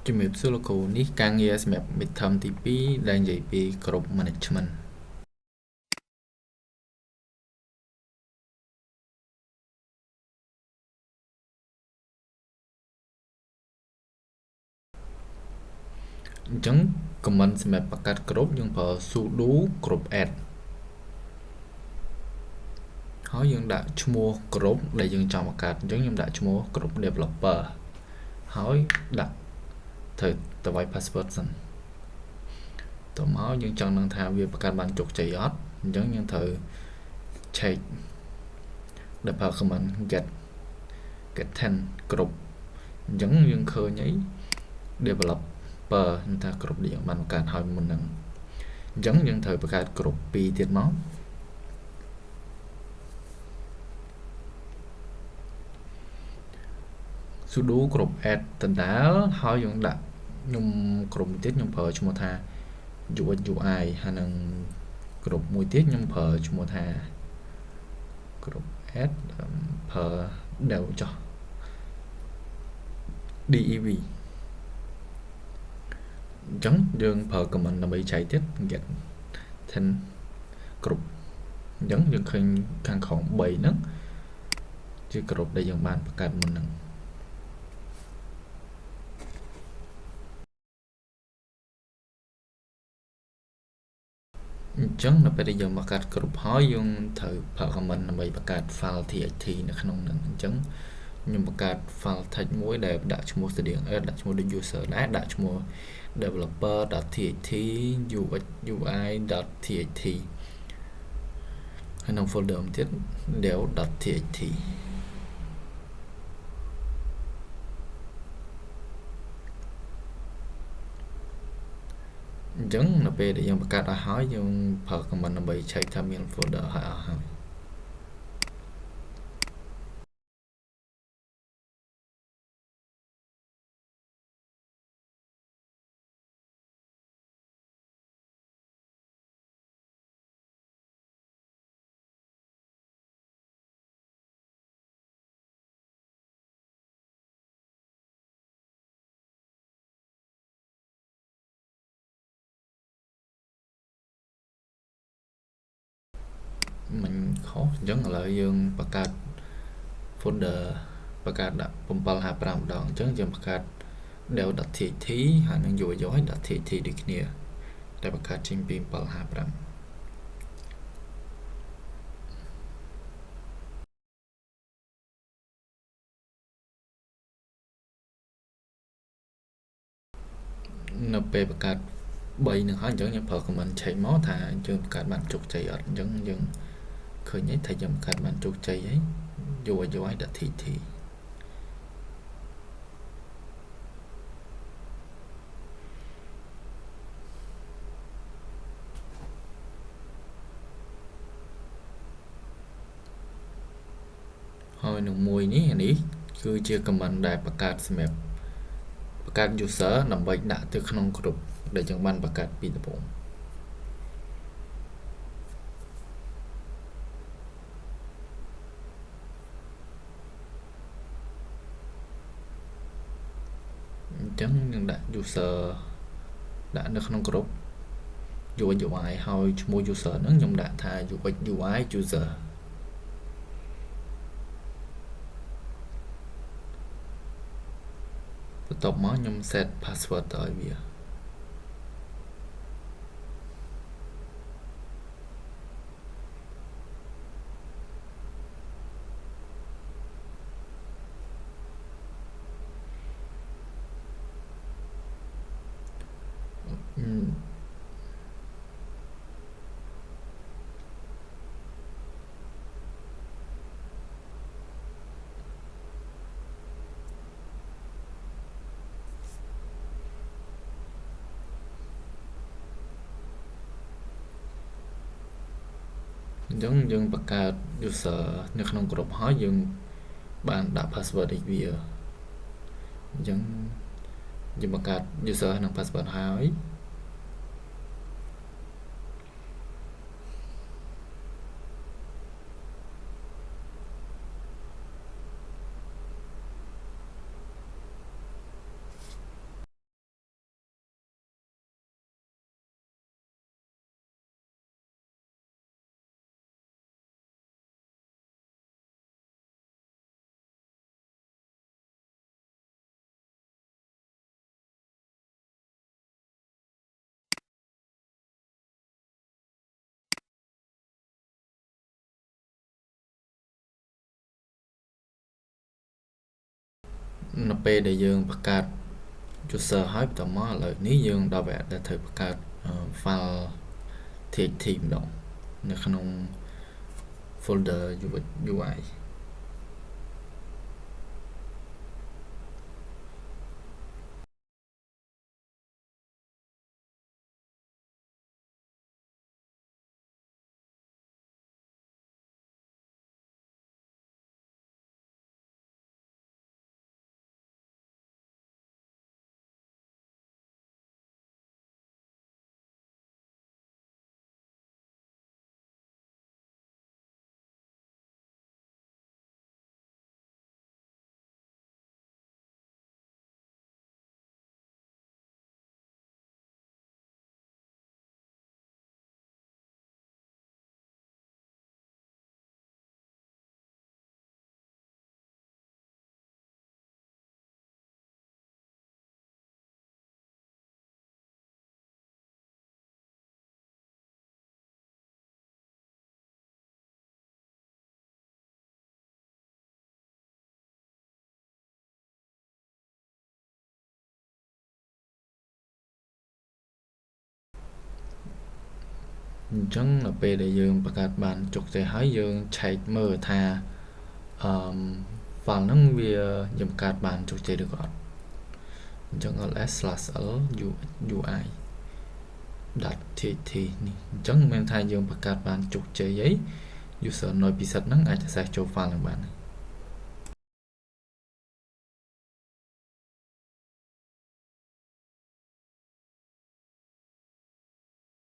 ជំរាបសួរលោកគ្រូនេះការងារសម្រាប់ midterm ទី2ដែលនិយាយពីគ្រប់ management អញ្ចឹង comment សម្រាប់បង្កើតគ្រប់យើងប្រើ sudo group add ហើយយើងដាក់ឈ្មោះគ្រប់ដែលយើងចង់បង្កើតអញ្ចឹងខ្ញុំដាក់ឈ្មោះគ្រប់ developer ហើយដាក់ត្រូវទៅឲ្យ password សិនតោះមកយើងចង់ដឹងថាវាបង្កើតបានជោគជ័យអត់អញ្ចឹងយើងត្រូវ check ដែលប្រើ comment get 10គ្រប់អញ្ចឹងយើងឃើញអី developer ថាគ្រប់ដែលយើងបានបង្កើតហើយមុនហ្នឹងអញ្ចឹងយើងត្រូវបង្កើតគ្រប់2ទៀតមក sudo group add ដដែលហើយយើងដាក់ខ្ញុំក្រុមទៀតខ្ញុំប្រើឈ្មោះថា UX UI ហើយនឹងក្រុមមួយទៀតខ្ញុំប្រើឈ្មោះថា group add ប្រើ dev ចុះ dev អញ្ចឹងយើងប្រើ comment ដើម្បីចែកទៀត get 10 group អញ្ចឹងយើងឃើញខាងក្រោម3ហ្នឹងជា group ដែលយើងបានបង្កើតមុនហ្នឹងអញ្ចឹងនៅពេលដែលយើងបង្កើតគ្រប់ហើយយើងត្រូវប្រើ comment ដើម្បីបង្កើត file txt នៅក្នុងហ្នឹងអញ្ចឹងខ្ញុំបង្កើត file text មួយដែលដាក់ឈ្មោះ string ដាក់ឈ្មោះ user ដែរដាក់ឈ្មោះ developer.txt ux ui.txt ហើយក្នុង folder មួយទៀត dev.txt អញ្ចឹងនៅពេលដែលយើងបង្កើតអស់ហើយយើងប្រើ comment ដើម្បី check ថាមាន folder ហើយអស់ហើយមិនខុសអញ្ចឹងឥឡូវយើងបង្កើត folder បង្កើតដាក់755ម្ដងអញ្ចឹងយើងបង្កើត dev.txt ហើយនឹង ui.txt ដូចគ្នាតែបង្កើតចេញពី755នៅពេលបង្កើត3នឹងហើយអញ្ចឹងយើងប្រើ comment check មកថាយើងបង្កើតបានជោគជ័យអត់អញ្ចឹងយើងឃើញថាយើងបង្កើតបានជោគជ័យហើយ ui.txt ហើយនឹងមួយនេះអានេះគឺជា comment ដែលបង្កើតសម្រាប់បង្កើត user ដើម្បីដាក់ទៅក្នុងក្រុមដែលយើងបានបង្កើតពីដំបូងអញ្ចឹងយើងដាក់ user ដាក់នៅក្នុងក្រុម UX UI ហើយឈ្មោះ user ហ្នឹងខ្ញុំដាក់ថា UX UI user បន្ទាប់មកខ្ញុំ set password ទៅឲ្យវាអញ្ចឹងយើងបង្កើត user នៅក្នុងក្រុមហើយយើងបានដាក់ password ឲ្យវាអញ្ចឹងយើងបង្កើត user និង password ហើយ នៅពេលដែលយើងបង្កើត user ហើយបន្តមកឥឡូវនេះយើងដល់វគ្គដែលត្រូវបង្កើត file txt ម្ដងនៅក្នុង folder UI អញ្ចឹងនៅពេលដែលយើងបង្កើតបានជោគជ័យហើយយើងឆែកមើលថាfile ហ្នឹងវាយើងបង្កើតបានជោគជ័យឬក៏អត់អញ្ចឹង ls/l ui .txt នេះអញ្ចឹងមានថាយើងបង្កើតបានជោគជ័យអី user នៅពិសិដ្ឋហ្នឹងអាច access ចូល file ហ្នឹងបាន